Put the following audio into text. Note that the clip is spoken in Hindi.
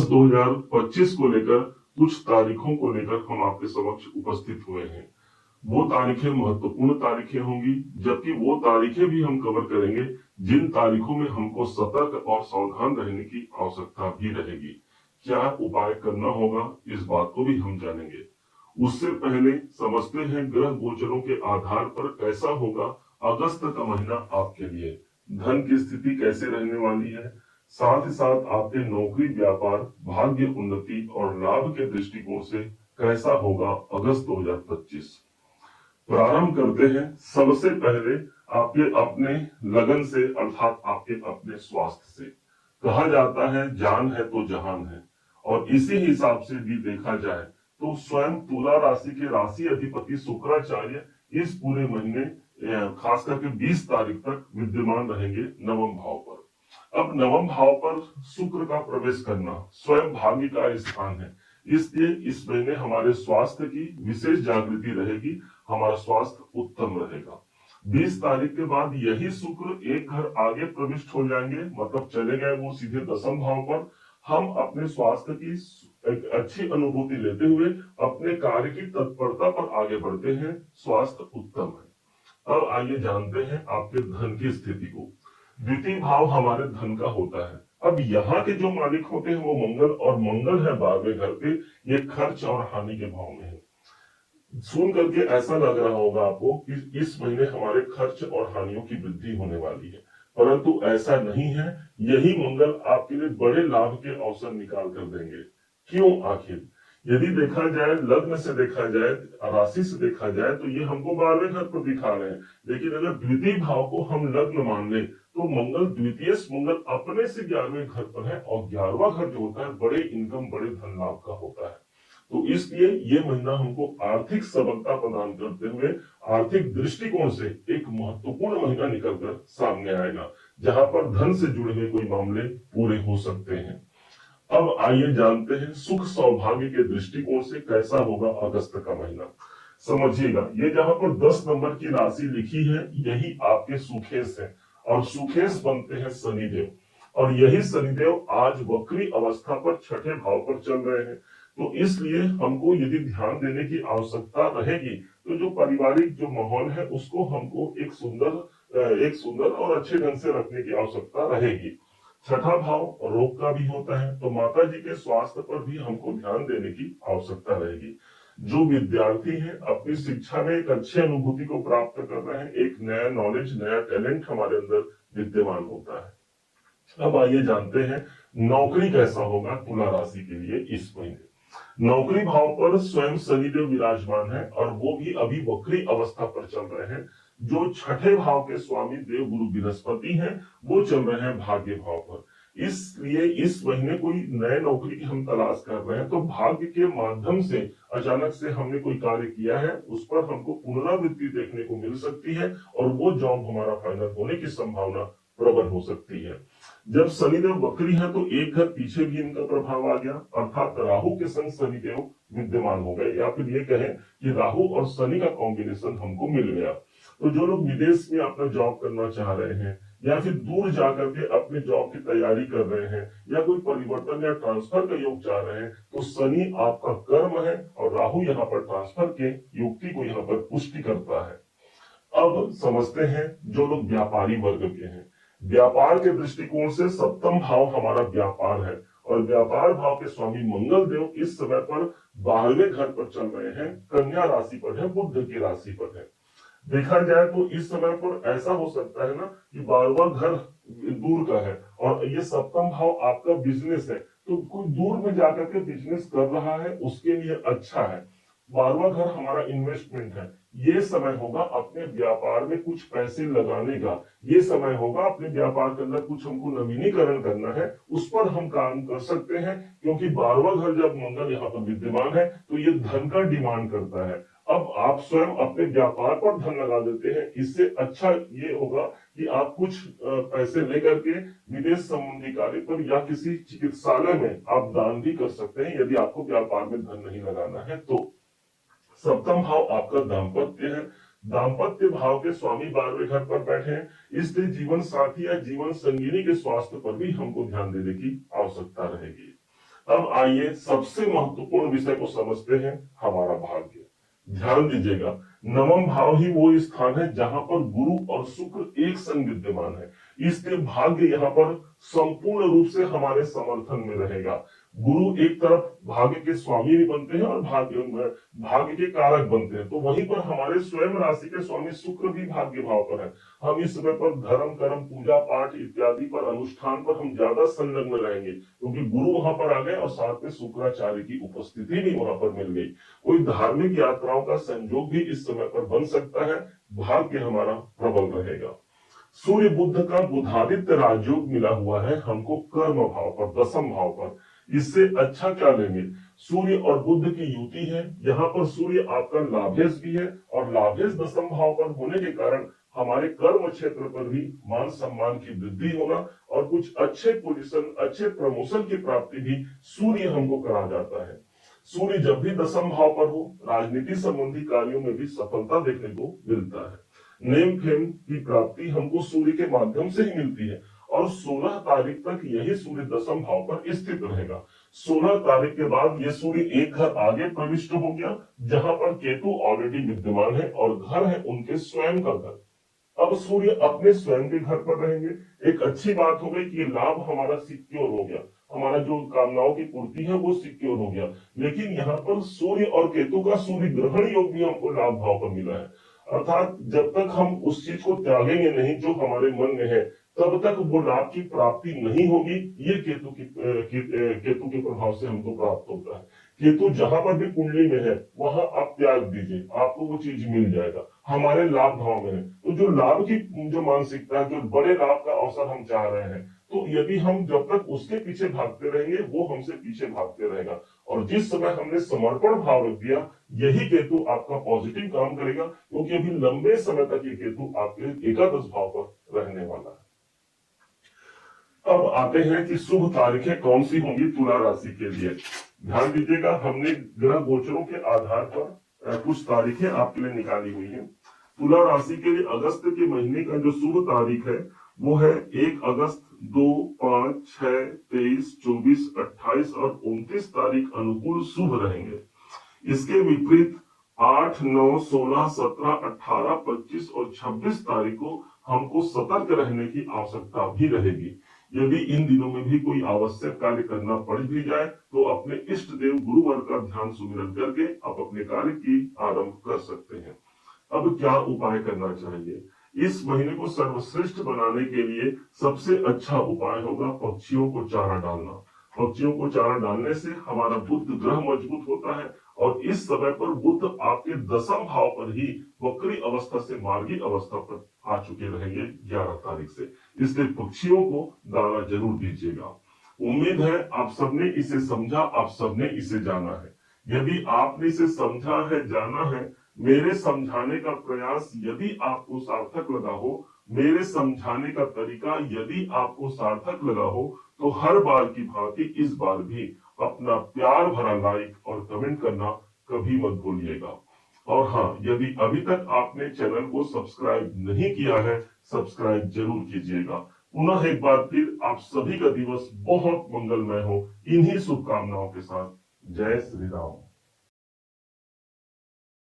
2025 को लेकर कुछ तारीखों को लेकर हम आपके समक्ष उपस्थित हुए हैं। वो तारीखें महत्वपूर्ण तारीखें होंगी, जबकि वो तारीखें भी हम कवर करेंगे जिन तारीखों में हमको सतर्क और सावधान रहने की आवश्यकता भी रहेगी। क्या उपाय करना होगा, इस बात को भी हम जानेंगे। उससे पहले समझते हैं ग्रह गोचरों के आधार पर कैसा होगा अगस्त का महीना आपके लिए। धन की स्थिति कैसे रहने वाली है, साथ ही साथ आपके नौकरी, व्यापार, भाग्य, उन्नति और लाभ के दृष्टिकोण से कैसा होगा अगस्त 2025। प्रारंभ करते हैं सबसे पहले आपके अपने लगन से, अर्थात आपके अपने स्वास्थ्य से। कहा जाता है जान है तो जहान है, और इसी हिसाब से भी देखा जाए तो स्वयं तुला राशि के राशि अधिपति शुक्राचार्य इस पूरे महीने खास करके 20 तारीख तक विद्यमान रहेंगे नवम भाव पर। अब नवम भाव पर शुक्र का प्रवेश करना स्वयं भाग्य का स्थान है, इसलिए इस महीने हमारे स्वास्थ्य की विशेष जागृति रहेगी, हमारा स्वास्थ्य उत्तम रहेगा। 20 तारीख के बाद यही शुक्र एक घर आगे प्रविष्ट हो जाएंगे, मतलब चले गए वो सीधे दसम भाव पर। हम अपने स्वास्थ्य की एक अच्छी अनुभूति लेते हुए अपने कार्य की तत्परता पर आगे बढ़ते हैं, स्वास्थ्य उत्तम है। अब आइए जानते हैं आपके धन की स्थिति को। द्वितीय भाव हमारे धन का होता है। अब यहाँ के जो मालिक होते हैं वो मंगल, और मंगल है 12वें घर पे, ये खर्च और हानि के भाव में है। सुन करके ऐसा लग रहा होगा आपको कि इस महीने हमारे खर्च और हानियों की वृद्धि होने वाली है, परंतु ऐसा नहीं है। यही मंगल आपके लिए बड़े लाभ के अवसर निकाल कर देंगे। क्यों आखिर? यदि देखा जाए, लग्न से देखा जाए, राशि से देखा जाए, तो ये हमको 12वें घर पर दिखा रहे हैं, लेकिन अगर द्वितीय भाव को हम लग्न मान ले तो मंगल, द्वितीय मंगल अपने से 11वें घर पर है, और 11वां घर जो होता है बड़े इनकम, बड़े धन लाभ का होता है। तो इसलिए ये महीना हमको आर्थिक सबलता प्रदान करते हुए आर्थिक दृष्टिकोण से एक महत्वपूर्ण महीना निकलकर सामने आएगा, जहां पर धन से जुड़े हुए कोई मामले पूरे हो सकते हैं। अब आइए जानते हैं सुख सौभाग्य के दृष्टिकोण से कैसा होगा अगस्त का महीना। समझिएगा, ये जहां पर 10 नंबर की राशि लिखी है यही आपके सुखेश है, और सुखेश बनते हैं शनिदेव, और यही शनिदेव आज वक्री अवस्था पर छठे भाव पर चल रहे हैं। तो इसलिए हमको यदि ध्यान देने की आवश्यकता रहेगी तो जो पारिवारिक जो माहौल है उसको हमको एक सुंदर और अच्छे ढंग से रखने की आवश्यकता रहेगी। छठा भाव रोग का भी होता है, तो माता जी के स्वास्थ्य पर भी हमको ध्यान देने की आवश्यकता रहेगी। जो विद्यार्थी हैं अपनी शिक्षा में एक अच्छी अनुभूति को प्राप्त कर रहे हैं, एक नया नॉलेज, नया टैलेंट हमारे अंदर विद्यमान होता है। अब आइए जानते हैं नौकरी कैसा होगा तुला राशि के लिए इस महीने। नौकरी भाव पर स्वयं शनिदेव विराजमान है, और वो भी अभी वक्री अवस्था पर चल रहे हैं। जो छठे भाव के स्वामी देव गुरु बृहस्पति हैं वो चल रहे हैं भाग्य भाव पर। इसलिए इस महीने कोई नए नौकरी की हम तलाश कर रहे हैं तो भाग्य के माध्यम से अचानक से हमने कोई कार्य किया है उस पर हमको पुनरावृत्ति देखने को मिल सकती है, और वो जॉब हमारा फाइनल होने की संभावना प्रबल हो सकती है। जब शनिदेव वक्री है तो एक घर पीछे भी इनका प्रभाव आ गया, अर्थात राहु के संग शनिदेव विद्यमान हो गए, या फिर ये कहें कि राहु और शनि का कॉम्बिनेशन हमको मिल गया। तो जो लोग विदेश में अपना जॉब करना चाह रहे हैं, या फिर दूर जाकर के अपने जॉब की तैयारी कर रहे हैं, या कोई परिवर्तन या ट्रांसफर का योग चाह रहे हैं, तो शनि आपका कर्म है और राहु यहाँ पर ट्रांसफर के युक्ति को यहाँ पर पुष्टि करता है। अब समझते हैं जो लोग व्यापारी वर्ग के हैं। व्यापार के दृष्टिकोण से सप्तम भाव हमारा व्यापार है, और व्यापार भाव के स्वामी मंगल देव इस समय पर 12वें घर पर चल रहे हैं, कन्या राशि पर है, बुध की राशि पर है। देखा जाए तो इस समय पर ऐसा हो सकता है ना कि 12वां घर दूर का है और ये सप्तम भाव आपका बिजनेस है, तो कोई दूर में जाकर के बिजनेस कर रहा है उसके लिए अच्छा है। 12वां घर हमारा इन्वेस्टमेंट है, ये समय होगा अपने व्यापार में कुछ पैसे लगाने का, ये समय होगा अपने व्यापार के अंदर कुछ हमको नवीनीकरण करना है, उस पर हम काम कर सकते हैं, क्योंकि 12वां घर जब मंगल यहाँ पर विद्यमान है तो ये धन का डिमांड करता है। अब आप स्वयं अपने व्यापार पर धन लगा देते हैं, इससे अच्छा ये होगा कि आप कुछ पैसे लेकर के विदेश संबंधी कार्य पर या किसी चिकित्सालय में आप दान भी कर सकते हैं, यदि आपको व्यापार में धन नहीं लगाना है तो। सप्तम भाव आपका दाम्पत्य है, दाम्पत्य भाव के स्वामी 12वें घर पर बैठे हैं, इसलिए जीवन साथी या जीवन संगिनी के स्वास्थ्य पर भी हमको ध्यान देने की आवश्यकता रहेगी। अब आइए सबसे महत्वपूर्ण विषय को समझते हैं, हमारा भाग्य। ध्यान दीजिएगा, नवम भाव ही वो स्थान है जहां पर गुरु और शुक्र एक संग विद्यमान है, इसलिए भाग्य यहाँ पर संपूर्ण रूप से हमारे समर्थन में रहेगा। गुरु एक तरफ भाग्य के स्वामी भी बनते हैं और भाग्य के कारक बनते हैं, तो वहीं पर हमारे स्वयं राशि के स्वामी शुक्र भी भाग्य भाव पर है। हम इस समय पर धर्म कर्म पूजा पाठ इत्यादि पर अनुष्ठान पर हम ज्यादा संलग्न रहेंगे, क्योंकि गुरु वहां पर आ गए और साथ में शुक्राचार्य की उपस्थिति भी वहां पर मिल गई। कोई धार्मिक यात्राओं का संयोग भी इस समय पर बन सकता है, भाग्य हमारा प्रबल रहेगा। सूर्य बुध का बुधादित्य राजयोग मिला हुआ है हमको कर्म भाव पर, दसम भाव पर। इससे अच्छा क्या लेंगे, सूर्य और बुध की युति है, यहाँ पर सूर्य आपका लाभेश भी है और लाभेश दसम भाव पर होने के कारण हमारे कर्म क्षेत्र पर भी मान सम्मान की वृद्धि होना और कुछ अच्छे पोजीशन, अच्छे प्रमोशन की प्राप्ति भी सूर्य हमको करा जाता है। सूर्य जब भी दसम भाव पर हो, राजनीति संबंधी कार्यों में भी सफलता देखने को मिलता है। नेम फेम की प्राप्ति हमको सूर्य के माध्यम से ही मिलती है और 16 तारीख तक यही सूर्य दसम भाव पर स्थित रहेगा। 16 तारीख के बाद ये सूर्य एक घर आगे प्रविष्ट हो गया, जहां पर केतु ऑलरेडी विद्यमान है और घर है उनके स्वयं का घर। अब सूर्य अपने स्वयं के घर पर रहेंगे। एक अच्छी बात हो गई कि लाभ हमारा सिक्योर हो गया, हमारा जो कामनाओं की पूर्ति है वो सिक्योर हो गया। लेकिन यहाँ पर सूर्य और केतु का सूर्य ग्रहण योग भी हमको लाभ भाव पर मिला है, अर्थात जब तक हम उस चीज को त्यागेंगे नहीं जो हमारे मन में है, तब तक वो लाभ की प्राप्ति नहीं होगी। ये केतु के प्रभाव से हमको प्राप्त होता है। केतु जहां पर भी कुंडली में है वहां आप त्याग दीजिए, आपको वो चीज मिल जाएगा। हमारे लाभ भाव में है, तो जो लाभ की जो मानसिकता है, जो बड़े लाभ का अवसर हम चाह रहे हैं, तो यदि हम जब तक उसके पीछे भागते रहेंगे वो हमसे पीछे भागते रहेगा। और जिस समय हमने समर्पण भाव रख दिया, यही केतु आपका पॉजिटिव काम करेगा, क्योंकि अभी लंबे समय तक ये केतु आपके एकादश भाव पर रहने वाला है। अब आते हैं कि शुभ तारीखें कौन सी होंगी तुला राशि के लिए। ध्यान दीजिएगा, हमने ग्रह गोचरों के आधार पर कुछ तारीखें आपके लिए निकाली हुई हैं। तुला राशि के लिए अगस्त के महीने का जो शुभ तारीख है वो है 1 अगस्त, 2, 5, 6, 23, 24, 28 और 29 तारीख अनुकूल शुभ रहेंगे। इसके विपरीत 8, 9, 16, 17, 18, 25 और 26 तारीख को हमको सतर्क रहने की आवश्यकता भी रहेगी। यदि इन दिनों में भी कोई आवश्यक कार्य करना पड़ भी जाए तो अपने इष्ट देव गुरुवर का ध्यान सुमिरन करके आप अपने कार्य की आरंभ कर सकते हैं। अब क्या उपाय करना चाहिए, इस महीने को सर्वश्रेष्ठ बनाने के लिए सबसे अच्छा उपाय होगा पक्षियों को चारा डालना। पक्षियों को चारा डालने से हमारा बुध ग्रह मजबूत होता है और इस समय पर बुध आपके दसम भाव पर ही वक्री अवस्था से मार्गी अवस्था पर आ चुके रहेंगे 11 तारीख से, इसलिए पक्षियों को दाना जरूर दीजिएगा। उम्मीद है आप सबने इसे समझा, आप सबने इसे जाना है। यदि आपने इसे समझा है, जाना है, मेरे समझाने का प्रयास यदि आपको सार्थक लगा हो, मेरे समझाने का तरीका यदि आपको सार्थक लगा हो, तो हर बार की भांति इस बार भी अपना प्यार भरा लाइक और कमेंट करना कभी मत भूलिएगा। और हाँ, यदि अभी तक आपने चैनल को सब्सक्राइब नहीं किया है, सब्सक्राइब जरूर कीजिएगा। पुनः एक बार फिर आप सभी का दिवस बहुत मंगलमय हो, इन्हीं शुभकामनाओं के साथ। जय श्री राम।